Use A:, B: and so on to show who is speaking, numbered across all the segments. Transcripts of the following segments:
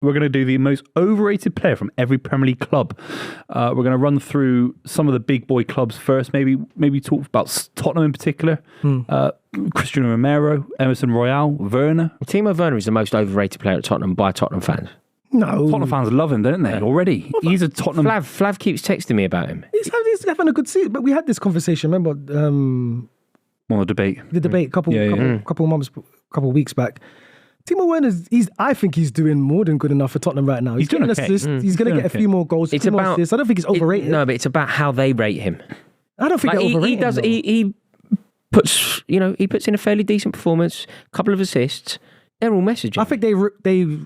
A: we're going to do the most overrated player from every Premier League club. We're going to run through some of the big boy clubs first. Maybe talk about Tottenham in particular. Cristiano Romero, Emerson Royale, Werner.
B: Timo Werner is the most overrated player at Tottenham by Tottenham fans.
C: No.
A: Tottenham fans love him, don't they? Already. He's a Tottenham...
B: Flav keeps texting me about him.
C: He's having a good season, but we had this conversation, remember?
A: The debate.
C: The debate couple weeks back. Timo Werner, I think he's doing more than good enough for Tottenham right now. He's doing
A: doing okay.
C: assists. He's going to get a few more goals.
B: It's about
C: assists. I don't think he's overrated.
B: No, but it's about how they rate him.
C: I don't think they're overrated.
B: He puts in a fairly decent performance, a couple of assists. They're all messaging.
C: I think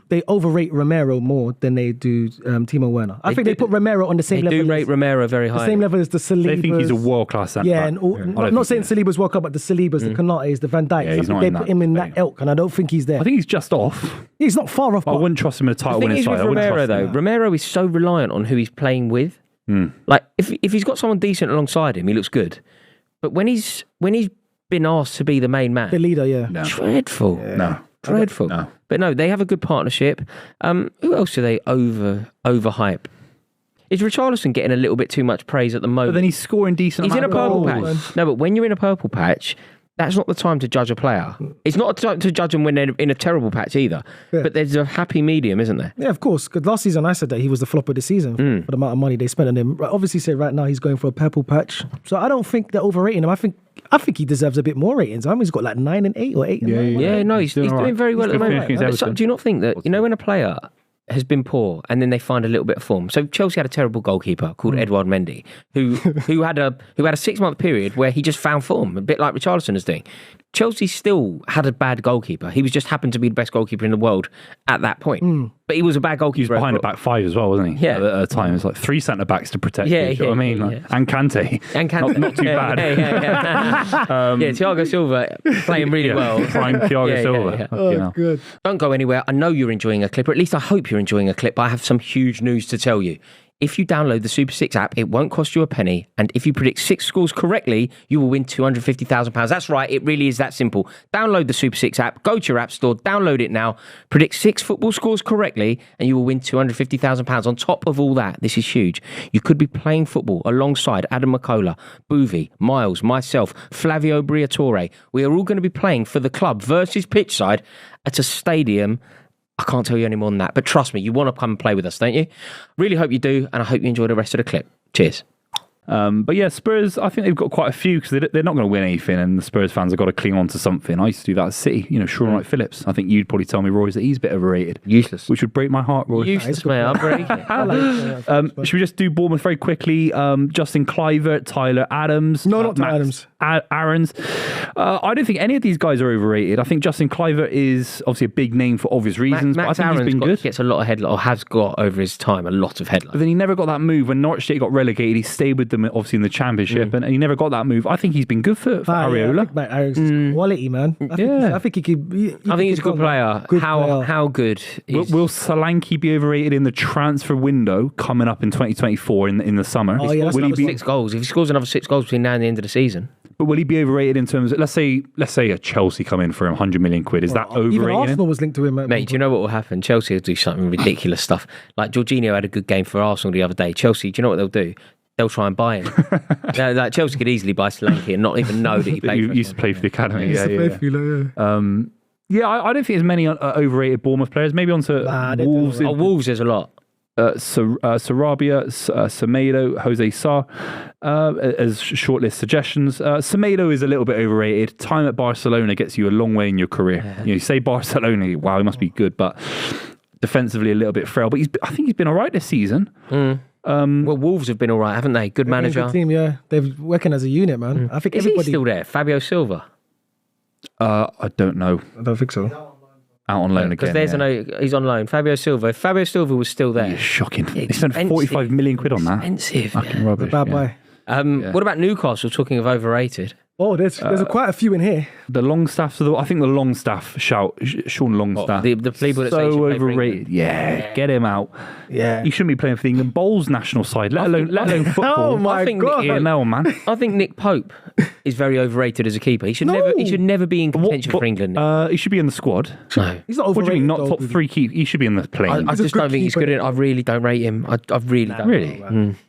C: they overrate Romero more than they do Timo Werner. I think they put Romero on the same level.
B: They do rate Romero very high.
C: The same level as the Salibas.
A: They think he's a world-class centre back.
C: I'm not saying Saliba's World Cup, but the Salibas, the Kanates, the Van Dijks. I think they put him in that ilk, and I don't think he's there.
A: I think he's just off.
C: He's not far off.
A: I wouldn't trust him in a title winning side.
B: The thing is with Romero, though, Romero is so reliant on who he's playing with. Like, if he's got someone decent alongside him, he looks good. But when he's been asked to be the main man...
C: The leader,
B: Dreadful.
A: No.
B: Dreadful. No. But no, they have a good partnership. Who else do they overhype? Is Richarlison getting a little bit too much praise at the moment?
A: But then he's scoring decent.
B: He's in a purple patch. No, but when you're in a purple patch, that's not the time to judge a player. It's not the time to judge them when they're in a terrible patch either. Yeah. But there's a happy medium, isn't there?
C: Yeah, of course. Because last season I said that he was the flop of the season for the amount of money they spent on him. Obviously, say right now he's going for a purple patch. So I don't think they're overrating him. I think he deserves a bit more ratings. I mean, he's got like 9 and 8 or 8 and 9.
B: Yeah, no, he's doing very well at the moment. So, do you not think that, when a player has been poor and then they find a little bit of form? So Chelsea had a terrible goalkeeper called Edouard Mendy, who had a 6-month period where he just found form, a bit like Richarlison is doing. Chelsea still had a bad goalkeeper. He was just happened to be the best goalkeeper in the world at that point. But he was a bad goalkeeper.
A: He was behind the back 5 as well, wasn't he?
B: Yeah.
A: At the time, it was like 3 centre-backs to protect you. You know what I mean? And Kante. Not too bad.
B: Thiago Silva playing really well.
A: Prime Thiago Silva.
C: Oh, good.
B: Don't go anywhere. I know you're enjoying a clip, or at least I hope you're enjoying a clip. I have some huge news to tell you. If you download the Super 6 app, it won't cost you a penny. And if you predict 6 scores correctly, you will win £250,000. That's right. It really is that simple. Download the Super 6 app. Go to your app store. Download it now. Predict 6 football scores correctly, and you will win £250,000. On top of all that, this is huge. You could be playing football alongside Adam McKola, Buvey, Miles, myself, Flavio Briatore. We are all going to be playing for the club versus pitch side at a stadium. I can't tell you any more than that, but trust me, you want to come and play with us, don't you? Really hope you do, and I hope you enjoy the rest of the clip. Cheers.
A: But yeah, Spurs, I think they've got quite a few because they're not going to win anything, and the Spurs fans have got to cling on to something. I used to do that at City, Sean Wright Phillips. I think you'd probably tell me, Roy, that he's a bit overrated.
B: Useless.
A: Which would break my heart, Roy.
B: Useless, mate. I'll break it.
A: Should we just do Bournemouth very quickly? Justin Kluivert, Tyler Adams.
C: No, not Tyler Adams.
A: Aarons. I don't think any of these guys are overrated. I think Justin Kluivert is obviously a big name for obvious reasons,
B: Max
A: but I think
B: Aarons
A: he's been good.
B: Gets a lot of headlines, or has got over his time a lot of headlines.
A: But then he never got that move when Norwich City got relegated. He stayed with them, obviously, in the Championship, and he never got that move. I think he's been good for Areola.
C: I think Max Aarons is quality, man. I think he could.
B: I think he's a good player. How good?
A: Will Solanke be overrated in the transfer window coming up in 2024 in the summer?
B: Will he be 6 goals? If he scores another 6 goals between now and the end of the season.
A: But will he be overrated in terms of, let's say a Chelsea come in for £100 million? Is that overrated?
C: Even Arsenal was linked to him.
B: Mate, do you know what will happen? Chelsea will do something ridiculous stuff. Like Jorginho had a good game for Arsenal the other day. Chelsea, do you know what they'll do? They'll try and buy him. Like Chelsea could easily buy Solanke and not even know that he played for us.
A: Used to play for the academy.
C: I
A: don't think there's many overrated Bournemouth players. Maybe onto Wolves.
B: Wolves, there's a lot.
A: Sarabia, Semedo, Jose Sarr as shortlist suggestions. Semedo is a little bit overrated. Time at Barcelona gets you a long way in your career. You say Barcelona, wow, he must be good, but defensively a little bit frail. But I think he's been all right this season.
B: Well, Wolves have been all right, haven't they? Good manager.
C: Good team, yeah. They're working as a unit, man. I think everybody.
B: Is he still there? Fabio Silva?
A: I don't know.
C: I don't think so.
A: Out on loan again.
B: Because he's on loan. Fabio Silva. If Fabio Silva was still there.
A: Yeah, shocking. They spent 45 million quid on that.
B: Expensive.
A: Fucking rubbish.
C: Bad boy.
B: What about Newcastle, talking of overrated?
C: Oh, there's quite a few in here.
A: The Longstaffs, I think the Longstaff shout, Sean Longstaff.
B: The people that say
A: so
B: he should play for
A: overrated.
B: England.
A: Yeah, get him out.
C: Yeah.
A: He shouldn't be playing for the England Bowls national side, let alone football.
C: Oh my
B: I think
C: God.
A: Yeah, no, man.
B: I think Nick Pope is very overrated as a keeper. He should never be in contention for England.
A: He should be in the squad.
B: No.
C: He's not
A: What do
C: overrated.
A: you mean, not
C: though,
A: top
C: really.
A: 3 keeper? He should be in the plane.
B: I
C: He's a
B: just
C: good
B: don't think he's
C: keeper.
B: good. I really don't rate him. I really don't.
A: Really?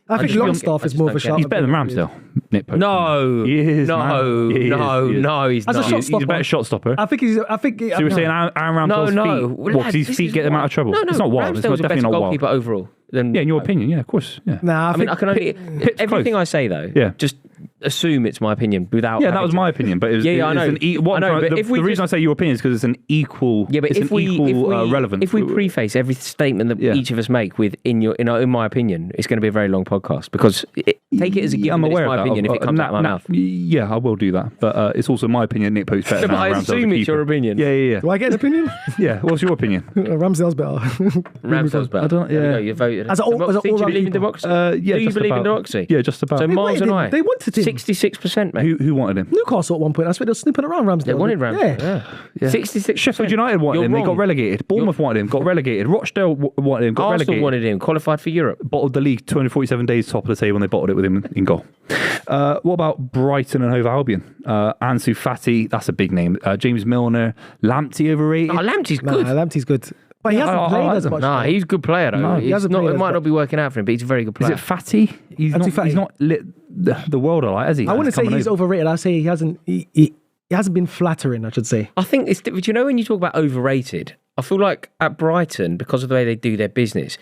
C: I think
B: just
C: Longstaff
B: don't-
C: is
B: I
C: more of a
B: just don't
C: shout.
A: He's better than Ramsdale, Nick Pope.
B: No,
A: He is,
B: no,
A: man. He is,
B: no,
A: he is.
B: no, he's
C: As a
B: not.
C: shot
A: He's a better shot stopper.
C: I think he's. I think.
A: So you were saying Aaron Ramsdale's
B: No,
A: feet?
B: well,
A: What, 'cause his
B: this
A: feet
B: is
A: get them
B: why-
A: out of trouble?
B: No,
A: It's not wild. It's
B: Ramsdale's a
A: definitely
B: better
A: not wild.
B: goalkeeper overall than.
A: Yeah, in your opinion, yeah, of course. Yeah.
C: Nah,
B: I mean, I can only
A: Pip's
B: everything
A: close.
B: I say though.
A: Yeah.
B: Just assume it's my opinion without.
A: Yeah, that
B: having
A: was
B: to-
A: my opinion, but it was,
B: Yeah, I know.
A: what
B: I know,
A: I'm trying-
B: but if we
A: the reason
B: just-
A: I say your opinion is because it's an equal.
B: Yeah, but
A: it's
B: if
A: an
B: we
A: equal relevance.
B: if we preface every statement that
A: Yeah.
B: each of us make with in my opinion, it's going to be a very long podcast because take it as a given.
A: I'm
B: that
A: aware
B: it's my
A: of that.
B: opinion if it comes out of my mouth.
A: Yeah, I will do that, but it's also my opinion. Nick Pope's better
B: No,
A: than
B: but I
A: Ramsdale's
B: assume it's
A: keeper.
B: your opinion.
A: Yeah.
C: Do I get an opinion?
A: Yeah. What's your opinion?
C: Ramsdale's better.
B: Ramsdale's better.
A: I don't-
B: There we
A: yeah.
B: go, you voted.
C: As a all- as a
B: Democracy, do you
C: all-round
B: believe in
C: keeper.
B: democracy?
A: Yeah.
B: Do you
A: just
B: believe in
A: about.
B: democracy?
A: Yeah, just about.
B: So Miles
C: wanted
B: and
C: him.
B: I.
C: They wanted him.
B: 66%, mate.
A: Who wanted him?
C: Newcastle at one point. I swear they were snipping around Ramsdale.
B: They wanted Ramsdale.
C: Yeah.
B: Yeah. 66%.
A: Sheffield United wanted
B: You're
A: him. They
B: wrong.
A: got relegated. Bournemouth wanted him. Got relegated. Rochdale wanted him. Got
B: Arsenal
A: relegated.
B: wanted him. Qualified for Europe.
A: Bottled the league 247 days top of the table and they bottled it with him in goal. What about Brighton and Hove Albion? Ansu Fati, that's a big name. James Milner, Lamptey overrated.
B: Oh, Lamptey's
C: Nah,
B: good.
C: Lamptey's good. But he hasn't
A: I
C: played
A: like
C: as
A: them.
C: much.
B: Nah, he's a good player though.
A: No, he
B: He's
C: hasn't
B: not,
C: played
B: it
C: as
B: might
C: much.
B: not be working out for him, but he's a very good
A: Is
B: player.
A: it Fatty? He's
C: Ansu
A: not.
C: Fati.
A: He's not lit the world alight, has he?
C: I wouldn't say
A: Coming
C: he's
A: over.
C: overrated. I say he hasn't. He hasn't been flattering. I should say.
B: I think it's. Do you know when you talk about overrated? I feel like at Brighton, because of the way they do their business,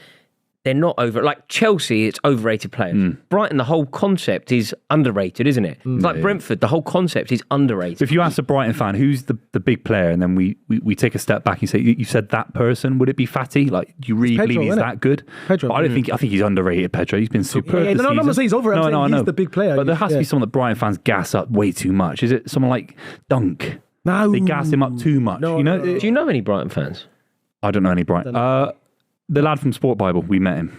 B: they're not over. Like Chelsea, it's overrated players. Brighton, the whole concept is underrated, isn't it? It's like Brentford, the whole concept is underrated.
A: If you ask a Brighton fan who's the big player, and then we take a step back and say you said that person, would it be Fatty? Like, do you really
C: Pedro,
A: believe he's
C: innit?
A: that good?
C: Pedro.
A: But I think he's underrated. Pedro, he's been superb.
C: Yeah,
A: this
C: no, I'm not
A: season.
C: saying he's overrated. I'm saying
A: I
C: he's
A: know.
C: the big player.
A: But there has to be
C: Yeah.
A: someone that Brighton fans gas up way too much. Is it someone like Dunk?
C: No,
A: They gas him up too much.
C: No,
A: you know,
C: no.
B: Do you know any Brighton fans?
A: I don't know any Brighton. The lad from Sport Bible, we met him.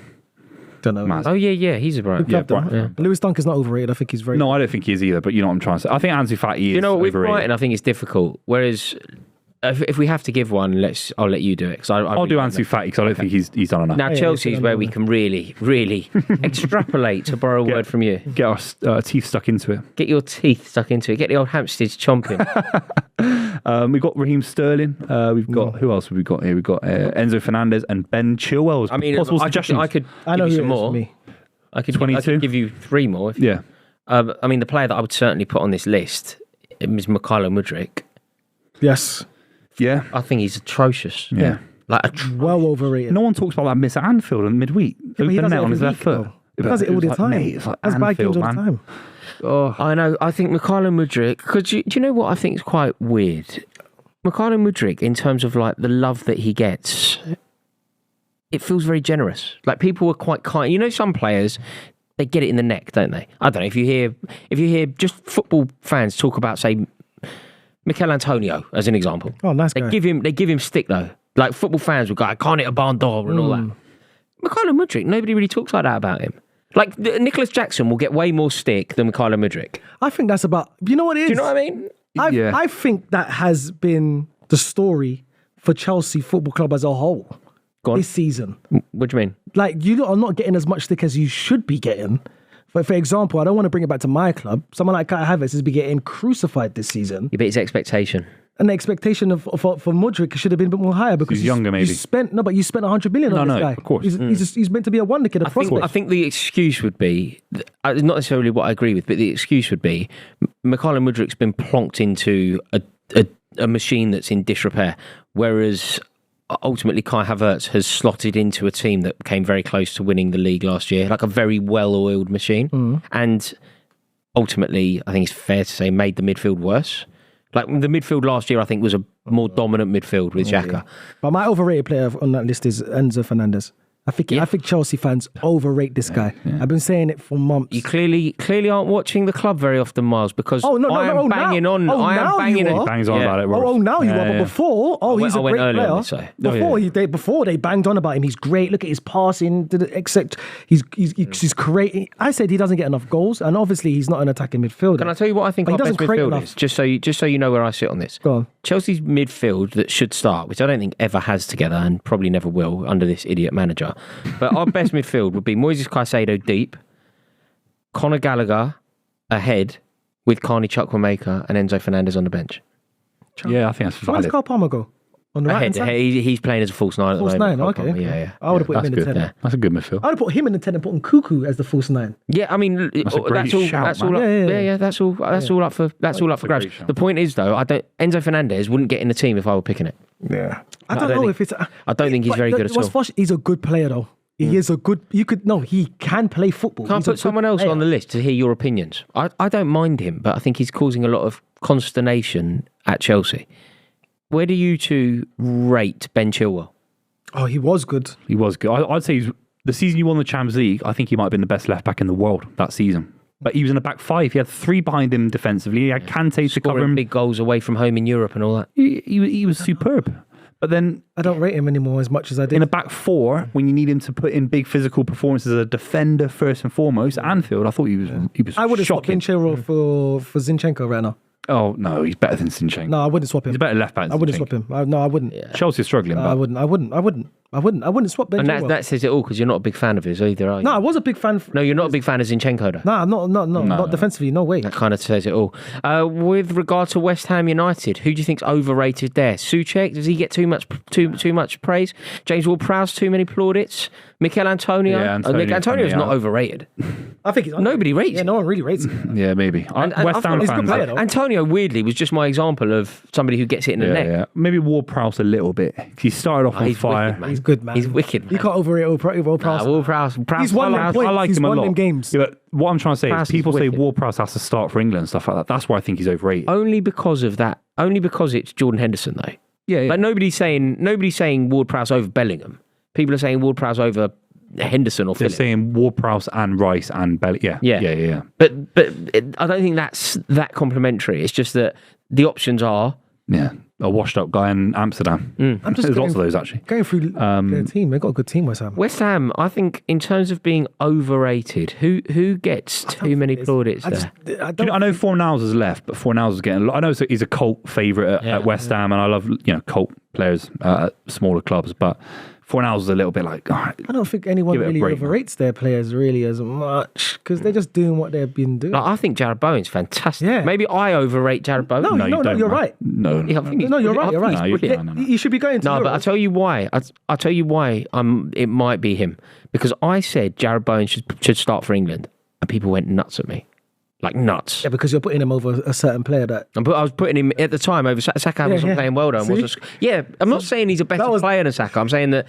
C: Don't know.
A: Mad.
B: Oh yeah, he's a Brighton.
C: Good club,
A: Brighton.
C: though. Lewis Dunk is not overrated. I think he's very.
A: No, I don't think he is either. But you know what I'm trying to say. I think Ansu Fati is
B: You know, with
A: overrated.
B: Brighton, I think it's difficult. Whereas, if we have to give one, I'll let you do it. Cause
A: I'll do Ansu Fati because I don't think he's done enough.
B: Now,
C: Yeah,
B: Chelsea
C: he's
B: is where
C: done
B: we
C: enough.
B: can really extrapolate, to borrow a word from you.
A: Get our teeth stuck into it.
B: Get your teeth stuck into it. Get the old hamsters chomping.
A: We've got Raheem Sterling. We've got who else have we got here? We've got Enzo Fernandez and Ben Chilwell.
B: I mean,
A: possible
B: I
A: suggestions.
B: could
C: I know
B: give you
C: who
B: some
C: it is
B: more.
C: for me.
B: I could
A: 22?
B: give you three more.
A: Yeah.
B: I mean, the player that I would certainly put on this list is McKola Mudryk.
C: Yes,
A: Yeah.
B: I think he's atrocious.
A: Yeah.
B: Like
C: well overrated.
A: No one talks about that miss at Anfield in midweek.
C: but he
A: Open
C: does
A: net
C: it
A: on his
C: every
A: left
C: week,
A: foot.
C: though. He does it all the time.
A: Mate, it's like
C: That's bad games
A: Anfield,
C: all the
A: man.
C: time.
A: Oh,
B: I know. I think McKola Mudryk. Do you know what I think is quite weird? McKola Mudryk, in terms of like the love that he gets, it feels very generous. Like people are quite kind. You know, some players, they get it in the neck, don't they? I don't know if you hear just football fans talk about, say, Mikel Antonio as an example.
C: Oh, nice guy.
B: They give him stick though. Like football fans will go, I can't hit a barn door and all that. McKola Mudryk, nobody really talks like that about him. Like Nicholas Jackson will get way more stick than McKola Mudryk.
C: I think that's about. You know what it is?
B: Do you know what I mean?
A: Yeah.
C: I think that has been the story for Chelsea Football Club as a whole
B: Go on.
C: this season.
B: What do you mean?
C: Like, you are not getting as much stick as you should be getting. For example, I don't want to bring it back to my club. Someone like Kai Havertz has been getting crucified this season.
B: Yeah, but it's expectation.
C: And the expectation for Mudryk should have been a bit more higher because
A: He's younger, maybe.
C: You spent 100 million on this
A: No,
C: guy.
A: of course.
C: He's meant to be a wonder kid.
B: I think the excuse would be, not necessarily what I agree with, but the excuse would be McKola Mudryk's been plonked into a machine that's in disrepair, whereas ultimately Kai Havertz has slotted into a team that came very close to winning the league last year, like a very well-oiled machine. And ultimately, I think it's fair to say, made the midfield worse. Like the midfield last year, I think was a more dominant midfield with Xhaka.
C: But my overrated player on that list is Enzo Fernandez. I think Chelsea fans overrate this guy. I've been saying it for months.
B: You clearly aren't watching the club very often, Miles, because I am banging on. I am banging
A: He bangs on about it.
C: Now you are. But before, he's a great player. Before they banged on about him. He's great. Look at his passing. Except he's creating. I said he doesn't get enough goals, and obviously he's not an attacking midfielder.
B: Can I tell you what I think our best midfield is? Just so you know where I sit on this.
C: Go on.
B: Chelsea's midfield that should start, which I don't think ever has together, and probably never will under this idiot manager. But our best midfield would be Moises Caicedo deep, Conor Gallagher ahead with Carney Chukwuemeka and Enzo Fernandez on the bench.
A: Yeah, I think that's valid.
C: Where's Carl Palmer go? On the right side?
B: He's playing as a false nine at the moment.
C: False 9, okay.
B: Yeah.
C: I would have put him in the 10.
A: Yeah. That's a good midfield.
C: I would have put him in the 10 and put Nkuku as the false 9.
B: Yeah, I mean that's all up for grabs. The point is though, Enzo Fernandez wouldn't get in the team if I were picking it.
C: Yeah. I don't know if it's
B: I don't think he's very good at all.
C: He's a good player though. He is a good. He can play football.
B: Can't put someone else on the list to hear your opinions. I don't mind him, but I think he's causing a lot of consternation at Chelsea. Where do you two rate Ben Chilwell?
C: Oh, he was good.
A: He was good. I'd say the season you won the Champions League, I think he might have been the best left back in the world that season. But he was in a back five. He had 3 behind him defensively. He had Kante to cover him.
B: Big goals away from home in Europe and all that.
A: He was superb. But then
C: I don't rate him anymore as much as I did.
A: In a back four, when you need him to put in big physical performances as a defender first and foremost, at Anfield, I thought he was
C: I would have swapped
A: shocking.
C: Ben Chilwell for Zinchenko right now.
A: Oh, no, he's better than Zinchenko.
C: No, I wouldn't swap him.
A: He's a better left back.
C: I wouldn't swap him. No, I wouldn't.
B: Yeah.
A: Chelsea's struggling.
C: I wouldn't swap Ben Chilwell.
B: And that says it all because you're not a big fan of his either, are you?
C: No, I was a big fan.
B: No, you're not a big fan of Zinchenko though.
C: No, I'm not defensively. No way.
B: That kind of says it all. With regard to West Ham United, who do you think's overrated there? Souček, does he get too much praise? James Ward-Prowse, too many plaudits? Mikel Antonio?
A: Yeah,
B: Antonio's not overrated.
C: I think he's
B: nobody rates him.
C: Yeah, no one really rates him.
A: Yeah, maybe. West Ham
C: he's a good
A: fans.
C: player, though.
B: Antonio, weirdly, was just my example of somebody who gets it in the neck.
A: Yeah. Maybe Ward-Prowse a little bit. He started off on fire.
B: Wicked, man.
C: He's good, man.
B: He's wicked, man.
C: You can't overrate Ward-Prowse.
B: Ward-Prowse.
C: He's won them points.
A: I like
C: He's
A: him a
C: won
A: lot.
C: them games.
A: Yeah, but what I'm trying to say
B: Prowse
A: is people
B: is
A: say
B: wicked.
A: Ward-Prowse has to start for England and stuff like that. That's why I think he's overrated.
B: Only because of that. Only because it's Jordan Henderson, though.
A: Yeah.
B: Like nobody's saying Ward-Prowse over Bellingham. People are saying Ward-Prowse over Henderson or
A: They're
B: Phillips.
A: saying Ward-Prowse and Rice and Belly. Yeah.
B: But I don't think that's that complimentary. It's just that the options are
A: A washed up guy in Amsterdam. There's lots of those actually.
C: Going through their team, they've got a good team, West Ham.
B: West Ham. I think in terms of being overrated, who gets too many plaudits there?
A: I know Fornals has left, but Fornals is getting. I know he's a cult favourite at West Ham, and I love cult players at smaller clubs, but Fornals is a little bit like. Oh,
C: I don't think anyone really overrates their players really as much because they're just doing what they've been doing.
B: Like, I think Jared Bowen's fantastic.
C: Yeah.
B: Maybe I overrate Jared Bowen.
C: No, you're right.
A: No,
B: Yeah, I think
C: No, you're right. You're right.
A: No.
C: You should be going to.
B: No, but I'll tell you why. I'll tell you why. It might be him because I said Jared Bowen should start for England, and people went nuts at me, like nuts.
C: Yeah, because you're putting him over a certain player that.
B: I was putting him at the time over Saka. Wasn't playing well though. I'm not saying he's a better player than Saka. I'm saying that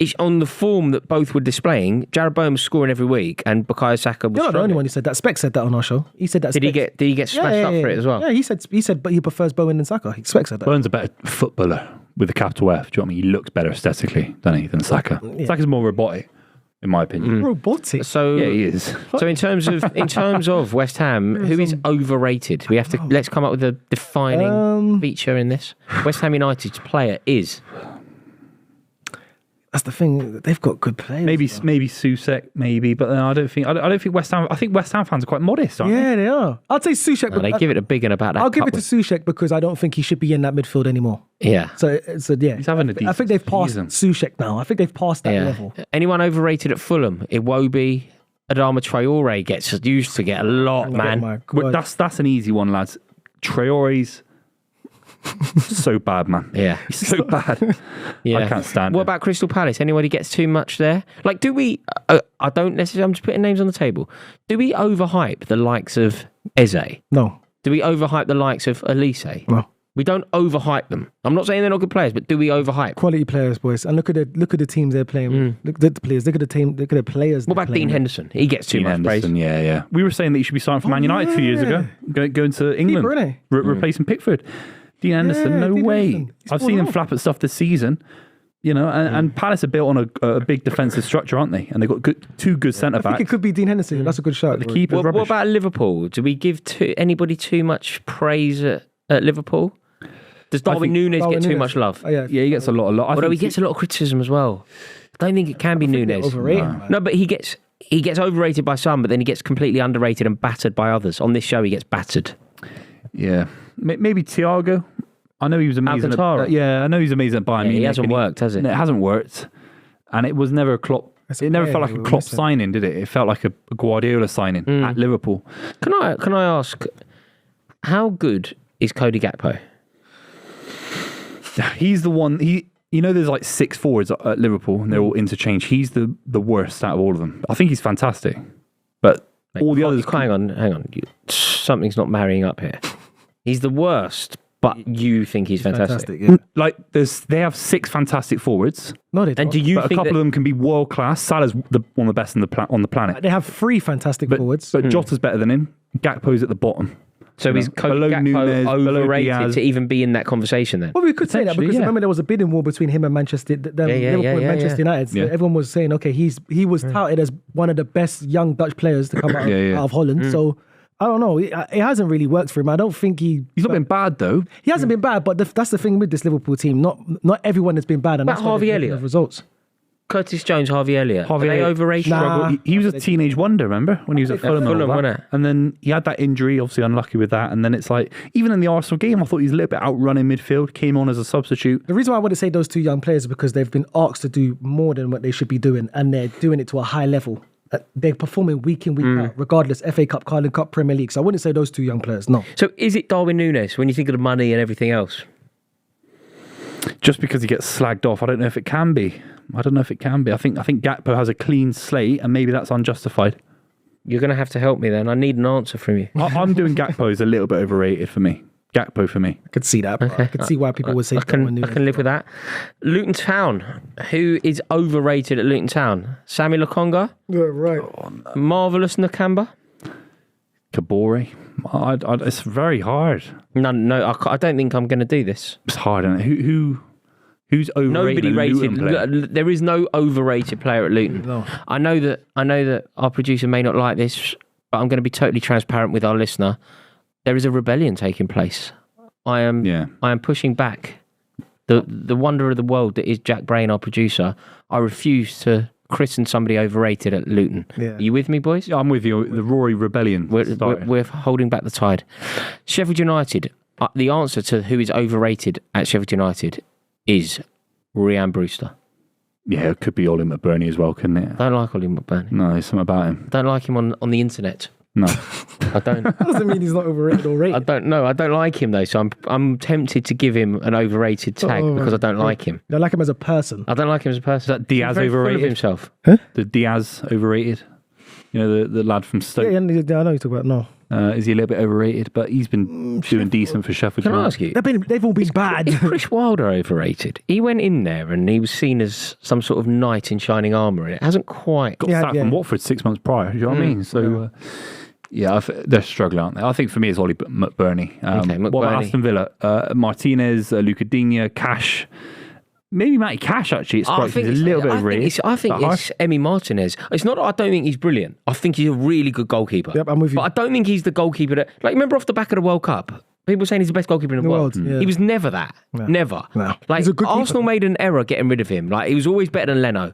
B: it's on the form that both were displaying. Jared Bowen was scoring every week, and Bukayo Saka was.
C: You're not the
B: struggling.
C: only one who said that. Speck said that on our show. He said that.
B: Did he get smashed up for it as well?
C: Yeah, he said, but he prefers Bowen than Saka. Speck said that.
A: Bowen's a better footballer with a capital F. Do you know what I mean? He looks better aesthetically, doesn't he, than Saka?
C: Yeah.
A: Saka's more robotic, in my opinion.
C: Robotic.
B: So
A: Yeah, he is.
B: So in terms of West Ham, who is overrated? We have to let's come up with a defining feature in this. West Ham United's player is.
C: That's the thing. They've got good players.
A: Maybe Souček, maybe, but I don't think West Ham. I think West Ham fans are quite modest, aren't they?
C: Yeah, they are. I'd say Souček.
B: They give it a big one about that.
C: I'll give it to Souček because I don't think he should be in that midfield anymore.
B: Yeah.
C: So yeah,
A: He's having a
C: I
A: decent
C: think they've passed
A: season.
C: Souček now. I think they've passed that level.
B: Anyone overrated at Fulham? Iwobi, Adama Traore used to get a lot, man.
C: My
A: Well,
C: God.
A: that's an easy one, lads. Traore's so bad, man.
B: Yeah.
A: He's so bad.
B: Yeah.
A: I can't stand
B: What
A: it.
B: about Crystal Palace? Anybody gets too much there? Like, do we? I don't necessarily. I'm just putting names on the table. Do we overhype the likes of Eze?
C: No.
B: Do we overhype the likes of Elise?
C: No.
B: We don't overhype them. I'm not saying they're not good players, but do we overhype?
C: Quality players, boys. And look at the teams they're playing. Look at the players. Look at the team. Look at the players.
B: What about Dean Henderson? He gets too
A: Dean
B: much praise.
A: Henderson, yeah. We were saying that he should be signed for Man United 2 years ago, going to England,
C: Keeper, innit?
A: replacing Pickford. Dean Henderson, no
C: Dean
A: way.
C: Henderson. He's
A: I've
C: fallen
A: seen him
C: off.
A: flap at stuff this season. and Palace are built on a big defensive structure, aren't they? And they've got two good centre
C: I think
A: backs.
C: it could be Dean Henderson. That's a good shot.
A: The keeper's
B: What
A: rubbish.
B: about Liverpool? Do we give anybody too much praise at Liverpool? Does Darwin Nunes get too much love?
C: Oh, yeah,
A: Yeah, he gets a lot of love.
B: Although he gets a lot of criticism as well. I don't think it can be Nunes.
C: overrated.
B: No, but he gets overrated by some, but then he gets completely underrated and battered by others. On this show, he gets battered.
A: Yeah, maybe Thiago. I know he was amazing.
B: Alcantara.
A: I know he's amazing at Bayern Munich.
B: He hasn't worked, has it?
A: It hasn't worked, and it was never a Klopp. It never felt like a Klopp signing, did it? It felt like a Guardiola signing at Liverpool.
B: Can I ask, how good is Cody Gakpo?
A: He's the one. There's like 6 forwards at Liverpool, and they're all interchanged. He's the worst out of all of them. I think he's fantastic, but all the others.
B: Hang on. Something's not marrying up here. He's the worst, but you think he's fantastic.
C: Yeah.
A: Like they have 6 fantastic forwards.
C: No, they don't.
B: And do you
A: But a
B: think
A: couple of them can be world class. Salah's one of the best on the planet.
C: They have 3 fantastic forwards.
A: But Jota's better than him. Gakpo's at the bottom.
B: so? Is Cody
A: below
B: Gakpo
A: Nunes, below
B: overrated
A: Diaz.
B: to even be in that conversation then?
C: Well, we could say that because
A: yeah.
C: remember there was a bidding war between him and Manchester, Liverpool and Manchester United. So everyone was saying, okay, he was touted as one of the best young Dutch players to come out of Holland. So I don't know. It hasn't really worked for him. I don't think
A: He's not been bad though.
C: he hasn't been bad. But that's the thing with this Liverpool team. Not everyone has been bad, and
B: What
C: that's
B: about
C: why
B: Harvey
C: they're getting
B: Elliott?
C: the results.
B: Curtis Jones, Harvey Elliott.
A: Harvey
B: Are they
A: Elliott
B: overrated?
C: Nah.
A: He was a teenage wonder, remember? When he was at Fulham.
B: Fulham,
A: and all that.
B: wasn't it?
A: And then he had that injury, obviously unlucky with that. And then it's like, even in the Arsenal game, I thought he was a little bit outrunning midfield, came on as a substitute.
C: The reason why I want to say those 2 young players is because they've been asked to do more than what they should be doing, and they're doing it to a high level. They're performing week in, week out, regardless, FA Cup, Carling Cup, Premier League. So I wouldn't say those 2 young players, no.
B: So is it Darwin Nunes when you think of the money and everything else?
A: Just because he gets slagged off, I don't know if it can be. I think Gakpo has a clean slate, and maybe that's unjustified.
B: You're going to have to help me then. I need an answer from you.
A: I'm doing Gakpo is a little bit overrated for me. Gakpo for me.
C: I could see that. I could see why people would say
B: I can live with that. Luton Town. Who is overrated at Luton Town? Sammy Lokonga?
C: Yeah, right.
B: Marvellous Nakamba?
A: Kabore. It's very hard.
B: No, I don't think I'm going to do this.
A: It's hard, isn't it? Who's overrated?
B: Nobody
A: a Luton player?
B: rated. There is no overrated player at Luton.
C: No.
B: I know that our producer may not like this, but I'm going to be totally transparent with our listener. There is a rebellion taking place. I am pushing back. The wonder of the world that is Jack Brain, our producer. I refuse to christen somebody overrated at Luton.
C: Yeah.
B: Are you with me, boys?
A: Yeah, I'm with you. The Rory rebellion.
B: We're holding back the tide. Sheffield United. The answer to who is overrated at Sheffield United is Ryan Brewster.
A: Yeah, it could be Ollie McBurney as well, couldn't it?
B: I don't like Ollie McBurney.
A: No, there's something about him.
B: Don't like him on the internet.
A: No.
B: I don't.
C: That doesn't mean he's not overrated or rated.
B: I don't know. I don't like him though, so I'm tempted to give him an overrated tag because I don't like him.
C: I like him as a person.
B: I don't like him as a person.
A: Is that Diaz
B: He's very full of
A: overrated?
B: himself.
A: The Diaz overrated? You know, the lad from Stoke.
C: Yeah, I know you're talking about. No,
A: Is he a little bit overrated? But he's been doing decent for Sheffield
B: Can I
A: United.
B: ask you?
C: they've all been bad.
B: Is Chris Wilder overrated? He went in there and he was seen as some sort of knight in shining armour, and it hasn't quite.
A: Got sacked from Watford 6 months prior. Do you know what I mean? So, they're struggling, aren't they? I think for me it's Ollie McBurney.
B: McBurney.
A: What about Aston Villa? Martinez, Luca Digne, Cash. Maybe Matty Cash, actually. It strikes me as a little bit overrated.
B: I think it's Emi Martinez. It's not that I don't think he's brilliant. I think he's a really good goalkeeper.
C: Yep, I'm with you.
B: But I don't think he's the goalkeeper that... Like, remember off the back of the World Cup? People saying he's the best goalkeeper in the world.
C: Yeah.
B: He was never that. Never.
C: No.
B: Like,
C: He's a good
B: Arsenal
C: keeper.
B: made an error getting rid of him. Like, he was always better than Leno.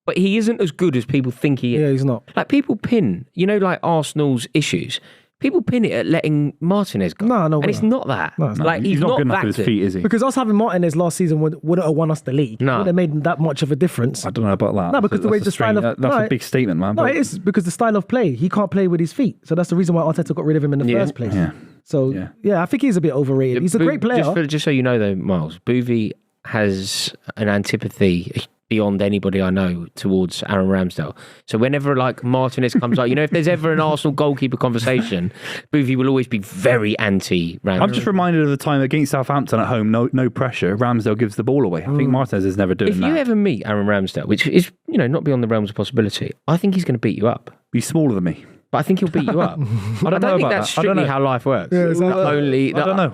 B: But he isn't as good as people think he is.
C: Yeah, he's not.
B: Like, people pin, like Arsenal's issues. People pin it at letting Martinez go.
C: No,
B: and it's not that.
C: No, it's not.
B: Like,
A: He's not good enough
B: that
A: with his feet, is he?
C: Because us having Martinez last season wouldn't have won us the league.
B: No.
C: Wouldn't have made that much of a difference.
A: I don't know about that.
C: No, because the way the style of...
A: That's a big statement, man.
C: No, it is because the style of play, he can't play with his feet. So that's the reason why Arteta got rid of him in the first place.
A: Yeah.
C: So, I think he's a bit overrated. He's a great player.
B: Just so you know, though, Miles, Buvey has an antipathy beyond anybody I know towards Aaron Ramsdale. So whenever like Martinez comes up, if there's ever an Arsenal goalkeeper conversation, Buvey will always be very anti-Ramsdale.
A: I'm just reminded of the time against Southampton at home, no pressure. Ramsdale gives the ball away. I think Martinez is never doing
B: If
A: that.
B: you ever meet Aaron Ramsdale, which is, not beyond the realms of possibility, I think he's going to beat you up.
A: He's smaller than me.
B: But I think he'll beat you up. I don't think that's strictly how life works.
C: Yeah, exactly.
B: Only
A: I don't know.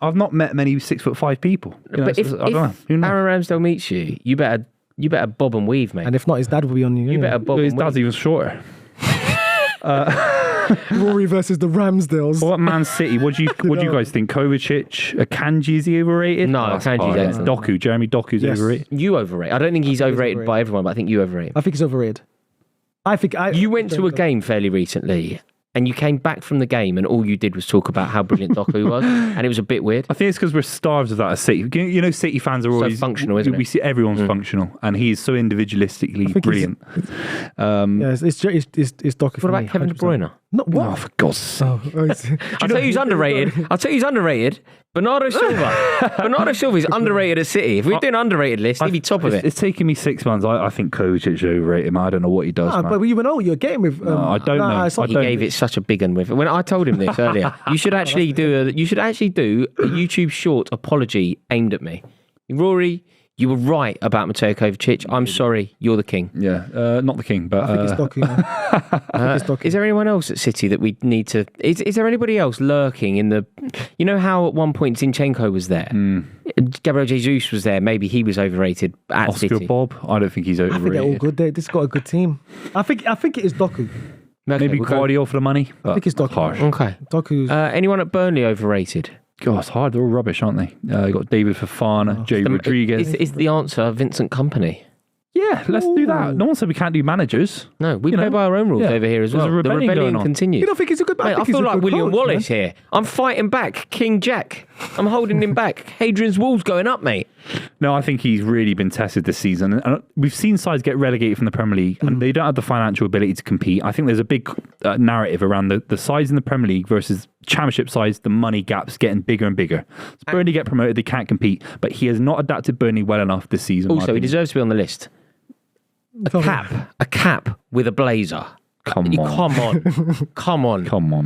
A: I've not met many 6'5" people.
B: But if Aaron Ramsdale meets you, you better bob and weave, mate.
C: And if not, his dad will be on you.
B: You better bob
A: His
B: and
A: dad's
B: weave.
A: even shorter.
C: Rory versus the Ramsdales.
A: What Man City? What do you guys think? Kovacic, Akanji, is he overrated?
B: No, Akanji's excellent.
A: Jeremy Doku's overrated.
B: You overrate. I don't think he's overrated by everyone, but I think you overrate.
C: I think he's overrated.
B: You went to a game fairly recently, and you came back from the game, and all you did was talk about how brilliant Doku was, and it was a bit weird.
A: I think it's because we're starved of that as City. You know, City fans are always
B: functional, isn't it?
A: We see everyone's functional, and he's so individualistically brilliant.
C: It's Doku.
B: What about Kevin De Bruyne?
C: No, what?
A: Oh, for God's sake!
B: I'll tell you who's underrated. Bernardo Silva. Bernardo Silva is underrated at City. If we're doing an underrated list, he'd be top of it.
A: It's taken me 6 months. I think Kovacic is overrated, man. I don't know what he does, man.
C: But you know what you're getting with.
A: I don't know.
B: He gave it such a big one with it. When I told him this earlier, you should actually do a YouTube short apology aimed at me. Rory, you were right about Mateo Kovacic. I'm sorry, you're the king.
A: Yeah, not the king, but
C: I think it's Doku.
B: Is there anyone else at City that we need to? Is there anybody else lurking in the? You know how at one point Zinchenko was there, Gabriel Jesus was there. Maybe he was overrated at
A: Oscar
B: City.
A: Bob. I don't think he's overrated.
C: I think they're all good. This got a good team. I think it is Doku.
B: Okay,
A: Maybe Guardiola for the money.
C: I think it's Doku.
A: Harsh.
B: Okay.
C: Doku's.
B: Anyone at Burnley overrated?
A: God, it's hard. They're all rubbish, aren't they? You got David Fofana, Jay Rodriguez.
B: Is the answer Vincent Kompany?
A: Yeah, let's do that. No one said we can't do managers.
B: No, we play by our own rules over here as well.
A: There's a
B: The
A: rebellion
B: rebellion
A: going on.
B: continues.
C: You don't think he's a good man?
B: Mate, I feel like William Wallace here. I'm fighting back. King Jack. I'm holding him back. Hadrian's Wall's going up, mate.
A: No, I think he's really been tested this season. And we've seen sides get relegated from the Premier League and they don't have the financial ability to compete. I think there's a big narrative around the sides in the Premier League versus Championship sides, the money gaps getting bigger and bigger. So Burnley get promoted, they can't compete. But he has not adapted Burnley well enough this season.
B: Also, he deserves to be on the list. A cap with a blazer.
A: Come on.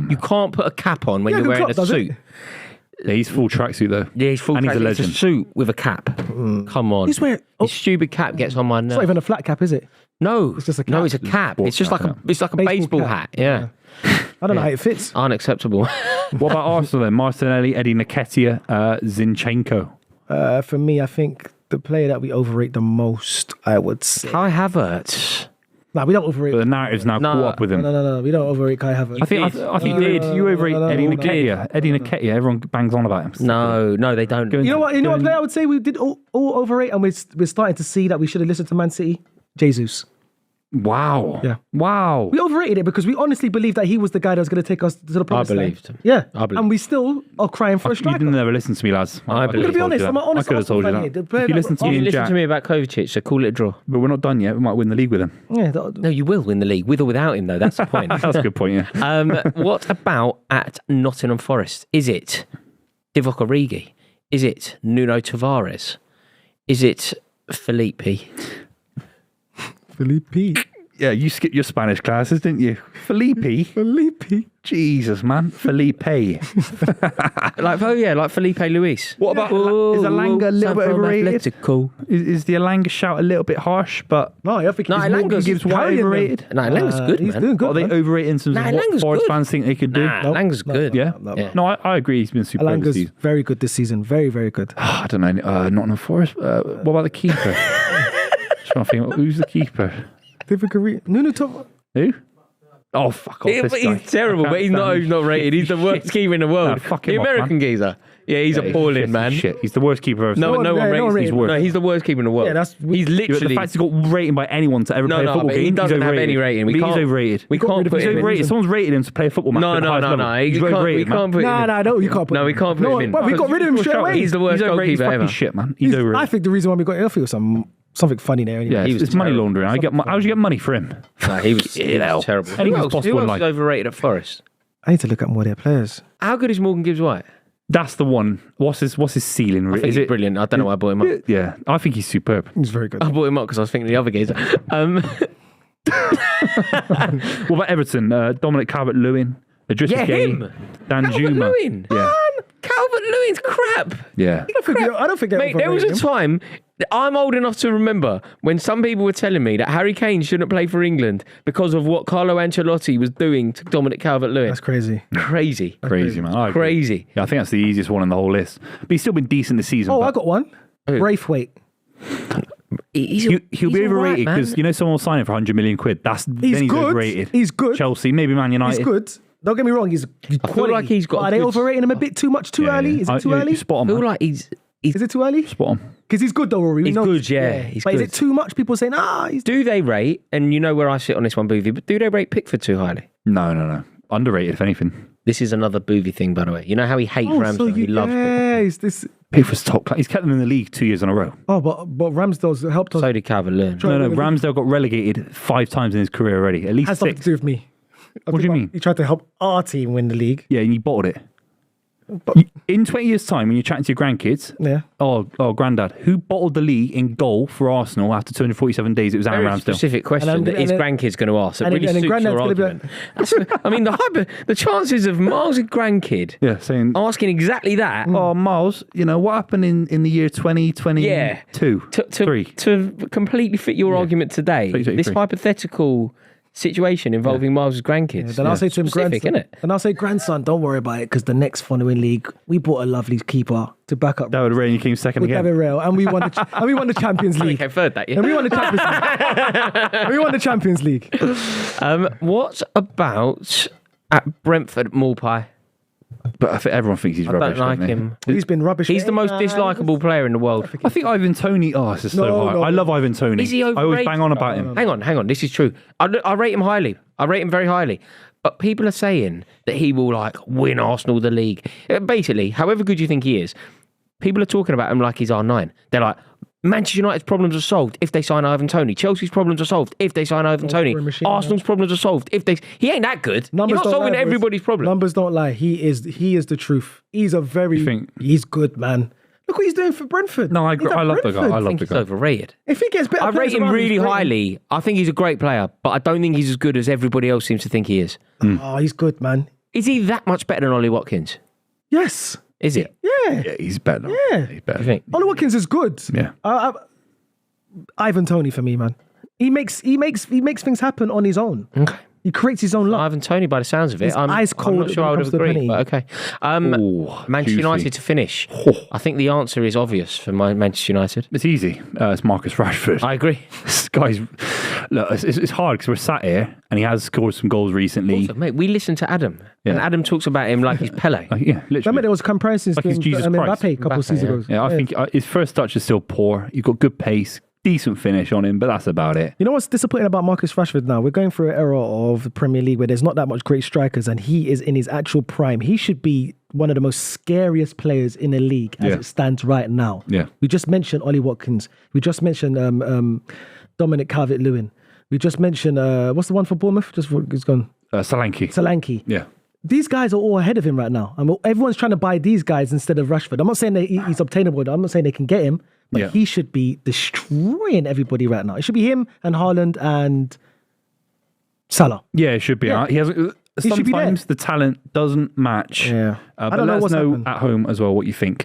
B: You can't put a cap on when you're wearing a suit.
A: Yeah, he's full tracksuit though.
B: Yeah, he's full
A: and he's a
B: tracksuit.
A: legend.
B: It's a suit with a cap. Come on.
C: He's wearing.
B: His stupid cap gets on my nerves.
C: It's not even a flat cap, is it?
B: No,
C: It's just a cap.
B: No, it's a cap. It's just like a baseball hat. Yeah.
C: I don't know how it fits.
B: Unacceptable.
A: What about Arsenal then? Martinelli, Eddie Nketiah, Zinchenko.
C: For me, I think the player that we overrate the most, I would say.
B: Kai Havertz.
C: No, we don't overrate.
A: But the narrative's now caught up with him.
C: No, we don't overrate Kai Havertz.
A: I think you did. You overrate Eddie Nketiah. Eddie Nketiah, everyone bangs on about him.
B: No, they don't.
C: You know what player I would say we did all overrate, and we're starting to see that we should have listened to Man City? Jesus.
A: Wow.
C: Yeah.
A: Wow.
C: We overrated it because we honestly believed that he was the guy that was going to take us to the promised land.
B: believed him.
C: Yeah.
B: I believed
C: and we still are crying for a
A: You
C: striker.
A: didn't ever listen to me, lads.
B: I
C: I'm going to be honest. I'm an honest.
A: I could have told you
C: Arsenal fan
A: that.
C: here.
A: If you listen to
B: You
A: me and
B: listen
A: Jack,
B: to me about Kovacic, so call it a draw.
A: but we're not done yet. We might win the league with him.
C: Yeah.
B: No, you will win the league, with or without him, though. That's the point.
A: That's a good point, yeah.
B: What about at Nottingham Forest? Is it Divock Origi? Is it Nuno Tavares? Is it Felipe?
C: Felipe.
A: Yeah, you skipped your Spanish classes, didn't you? Felipe? Jesus, man. Felipe.
B: like Felipe Luis.
A: What about is Elanga a little bit overrated?
B: Atletico.
A: Is the Elanga shout a little bit harsh? But
C: No, I think
B: Elanga's
A: Gibbs White overrated?
B: No, Elanga's good,
C: he's
B: man.
C: doing good.
A: Are they
C: man.
A: overrated in terms of what
B: Elanga's
A: Forest
B: good.
A: fans think they could do?
B: Nah, Elanga's good.
A: Yeah?
B: Yeah.
A: No, I agree. He's been superb this
C: Elanga's
A: season.
C: very good this season. Very, very good.
A: I don't know. Nottingham Forest. What about the keeper? Just trying to think. Who's the keeper?
C: Nuno Tavares.
A: Who? Oh, fuck off. This guy.
B: He's terrible,
A: I
B: but he's
A: can't
B: not rated. He's the worst keeper in the world.
A: Nah, fuck him
B: the
A: off,
B: American
A: man.
B: geezer. Yeah, he's appalling, man.
A: Shit. He's the worst keeper I've ever seen.
B: No one rates him.
A: He's worse.
B: No, he's the worst keeper in the world.
C: Yeah, that's-
B: he's
A: Yeah, but
B: literally.
A: the fact he's got rating by anyone to ever play a football
B: but
A: game,
B: he doesn't
A: he's
B: have
A: overrated.
B: any rating.
A: He's overrated.
B: We can't put
A: He's
B: him in.
A: overrated. Someone's rated him to play a football match.
B: No.
A: He's
B: We
A: overrated,
B: can't put him in.
C: No, you can't put
B: No,
C: him.
B: we can't put him in.
C: But we got rid of him straight away.
B: He's the worst
A: He's overrated. He's
B: goalkeeper
A: fucking
B: ever.
A: shit, man. He's overrated.
C: I think the reason why we got I feel something funny there. Anyway.
A: Yeah,
B: He was
A: it's money
B: terrible.
A: laundering. How would you get money for him?
B: No, he was terrible.
A: Anything's
B: Who else
A: possible in
B: is
A: life.
B: overrated at Forest?
C: I need to look at more of their players.
B: How good is Morgan Gibbs White?
A: That's the one. What's his ceiling?
B: I think he's brilliant. I don't know why I bought him up.
A: Yeah, I think he's superb.
C: He's very good.
B: I bought him up because I was thinking of the other geezer.
A: What about Everton? Dominic Calvert-Lewin, Idrissa
B: Yeah,
A: Gueye,
B: him.
A: Dan Juma.
B: Calvert-Lewin.
A: Yeah.
B: Calvert-Lewin doing crap.
A: Yeah.
C: I don't think they're
B: Mate, there was a
C: overrating him.
B: time, I'm old enough to remember, when some people were telling me that Harry Kane shouldn't play for England because of what Carlo Ancelotti was doing to Dominic Calvert-Lewin.
C: That's crazy.
B: Crazy.
A: Crazy, man. I agree.
B: Crazy.
A: Yeah, I think that's the easiest one on the whole list. But he's still been decent this season.
C: Oh,
A: but
C: I got one.
B: Who?
C: Braithwaite.
A: He'll be overrated because
B: because
A: someone will sign him for 100 million quid. Then he's
C: good.
A: overrated.
C: He's good.
A: Chelsea, maybe Man United.
C: He's good. Don't get me wrong. He's
B: I feel like he's got.
C: Are they overrating him a bit too much? Too early? Is it too early?
A: Spot on,
B: I feel
A: man.
B: like he's
C: Is it too early?
A: Spot on.
C: Because he's good though, Rory. We
B: He's
C: know
B: good, yeah. He's
C: but
B: good.
C: is it too much? People saying, he's
B: Do they rate, and you know where I sit on this one, Buvey, but do they rate Pickford too highly?
A: No. Underrated, if anything.
B: This is another Buvey thing, by the way. You know how he hates Ramsdale? He loves Pickford.
C: is this?
A: Pickford's top class. He's kept them in the league 2 years in a row.
C: Oh, but Ramsdale's helped us.
B: So did Calvert-Lewin.
A: No. Ramsdale got relegated 5 times in his career already. At least
C: Has nothing
A: 6.
C: to do with me.
A: What do you mean?
C: He tried to help our team win the league.
A: Yeah, and you bottled it.
C: But,
A: In 20 years' time, when you're chatting to your grandkids,
C: yeah.
A: oh, granddad, who bottled the league in goal for Arsenal after 247 days? It was Aaron
B: Very
A: Ramsdale.
B: specific question
C: And then-
B: that his
C: and then-
B: grandkid's going to ask. It
C: and
B: really
C: then
B: suits
C: Grandad's
B: your
C: gonna be
B: argument. I mean, the chances of Miles' grandkid
A: Yeah, saying,
B: asking exactly that.
A: oh, Miles, what happened in the year 2022?
B: Yeah.
A: 3.
B: To completely fit your argument today,
A: 2023.
B: this hypothetical situation involving Miles' grandkids.
C: Then I'll say to him,
B: Specific,
C: grandson.
B: innit?
C: And I'll say, grandson, don't worry about it because the next following league, we bought a lovely keeper to back up
A: David Ray, you came second
C: with
A: again.
C: David Rail, and we won the Champions League.
B: Okay, I've heard that, yeah.
C: And we won the Champions League. We won the Champions League.
B: What about at Brentford Morpie?
A: But I think everyone thinks he's
B: I
A: rubbish.
B: don't like
A: don't they?
B: him.
C: He's been rubbish.
B: He's
C: for
B: the most
C: 8 times.
B: dislikable player in the world.
A: I think Ivan Toney. Oh, this is so
C: No,
A: high.
C: no.
A: I love Ivan Toney.
B: Is he
A: I always
B: overrated?
A: bang on about him.
B: Hang on. This is true. I rate him highly. I rate him very highly. But people are saying that he will win Arsenal the league. Basically, however good you think he is, people are talking about him like he's R9. They're like, Manchester United's problems are solved if they sign Ivan Toney. Chelsea's problems are solved if they sign Ivan Toney.
C: scoring machine,
B: Arsenal's problems are solved if they. He ain't that good.
C: Numbers
B: You're not
C: don't
B: solving
C: lie, boys.
B: everybody's problem.
C: Numbers don't lie. He is the truth. He's a very.
A: You think?
C: He's good, man. Look what he's doing for Brentford.
A: No, I agree.
C: He's at
A: I love the guy. I
C: Brentford.
B: I
A: love
B: think
A: the
B: he's
A: guy.
B: overrated.
C: If he gets better,
B: I rate
C: players
B: him
C: around
B: really
C: rate him.
B: highly. I think he's a great player, but I don't think he's as good as everybody else seems to think he is.
C: Oh, he's good, man.
B: Is he that much better than Ollie Watkins?
C: Yes.
B: Is it?
C: Yeah.
A: Yeah, he's better.
C: Yeah.
A: He's better.
B: You think?
C: Ollie Watkins is good.
A: Yeah.
C: Ivan Toney for me, man. He makes things happen on his own.
B: Okay.
C: He creates his own luck.
B: Ivan Toney, by the sounds of it,
C: He's
B: I'm
C: ice
B: I'm
C: cold
B: not sure I
C: when
B: would
C: it
B: have
C: comes to
B: agreed, but okay.
A: Ooh,
B: Manchester
A: juicy.
B: United to finish. I think the answer is obvious for Manchester United.
A: It's easy. It's Marcus Rashford.
B: I agree.
A: This guy's look. It's hard because we're sat here and he has scored some goals recently.
B: Also, mate, we listen to Adam, and
A: Yeah.
B: Adam talks about him like he's Pele.
A: Yeah, literally.
C: Remember there was comparisons
A: Like he's
C: to
A: Jesus Christ.
C: Mbappe a couple of seasons ago.
A: Yeah, I think his first touch is still poor. You've got good pace, decent finish on him, but that's about it.
C: You know what's disappointing about Marcus Rashford now? We're going through an era of the Premier League where there's not that much great strikers and he is in his actual prime. He should be one of the most scariest players in the league as
A: Yeah.
C: it stands right now.
A: Yeah.
C: We just mentioned Ollie Watkins. We just mentioned Dominic Calvert-Lewin. We just mentioned, what's the one for Bournemouth? It's gone.
A: Solanke.
C: Solanke.
A: Yeah.
C: These guys are all ahead of him right now. And everyone's trying to buy these guys instead of Rashford. I'm not saying that he's obtainable. I'm not saying they can get him, but
A: Yeah.
C: he should be destroying everybody right now. It should be him and Haaland and Salah.
A: Yeah, it should be.
C: Yeah.
A: He has.
C: He should be
A: Sometimes the talent doesn't match.
C: Yeah.
A: But
C: I don't know
A: let us
C: what's
A: know
C: happened.
A: at home as well what you think.